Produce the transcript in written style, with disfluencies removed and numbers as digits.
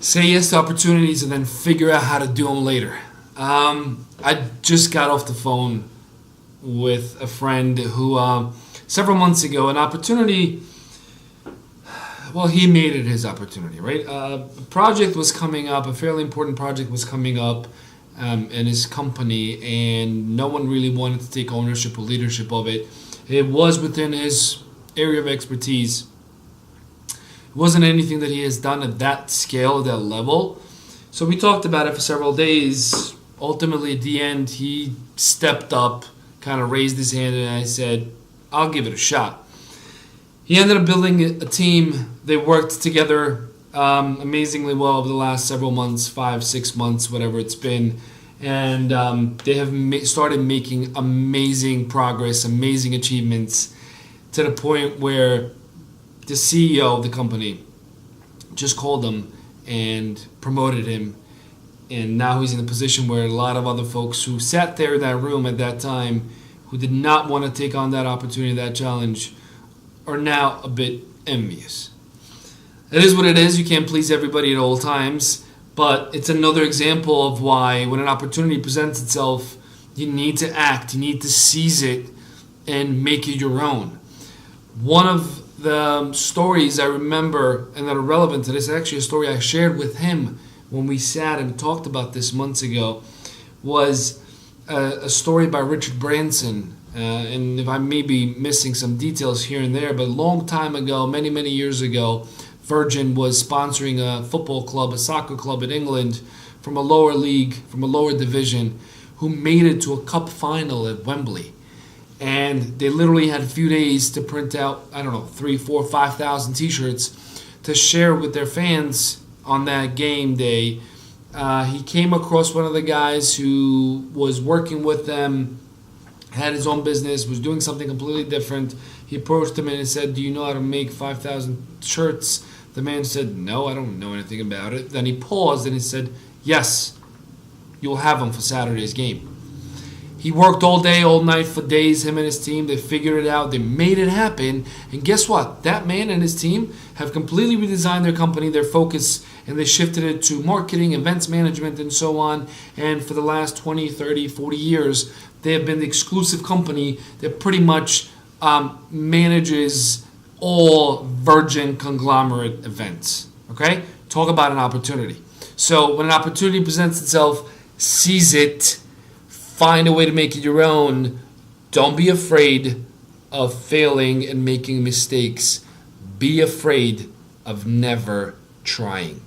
Say yes to opportunities and then figure out how to do them later. I just got off the phone with a friend who, several months ago, an opportunity, well, he made it his opportunity, right? A project was coming up, a fairly important project was coming up in his company, and no one really wanted to take ownership or leadership of it. It was within his area of expertise. It wasn't anything that he has done at that scale, at that level. So we talked about it for several days. Ultimately, at the end, he stepped up, kind of raised his hand, and I said, I'll give it a shot. He ended up building a team. They worked together amazingly well over the last several months, 5-6 months, whatever it's been. And they have started making amazing progress, amazing achievements, to the point where the CEO of the company just called him and promoted him. And now he's in a position where a lot of other folks who sat there in that room at that time, who did not want to take on that opportunity, that challenge, are now a bit envious. It is what it is. You can't please everybody at all times. But it's another example of why when an opportunity presents itself, you need to act. You need to seize it and make it your own. One of the stories I remember and that are relevant to this, actually a story I shared with him when we sat and talked about this months ago, was a story by Richard Branson. And if I may be missing some details here and there, but a long time ago, many, many years ago, Virgin was sponsoring a football club, a soccer club in England from a lower league, from a lower division, who made it to a cup final at Wembley. And they literally had a few days to print out, 3, 4, 5,000 t-shirts to share with their fans on that game day. He came across one of the guys who was working with them, had his own business, was doing something completely different. He approached him and said, do you know how to make 5,000 shirts? The man said, no, I don't know anything about it. Then he paused and he said, yes, you'll have them for Saturday's game. He worked all day, all night for days, him and his team. They figured it out. They made it happen. And guess what? That man and his team have completely redesigned their company, their focus, and they shifted it to marketing, events management, and so on. And for the last 20, 30, 40 years, they have been the exclusive company that pretty much manages all Virgin conglomerate events. Okay? Talk about an opportunity. So when an opportunity presents itself, seize it. Find a way to make it your own. Don't be afraid of failing and making mistakes. Be afraid of never trying.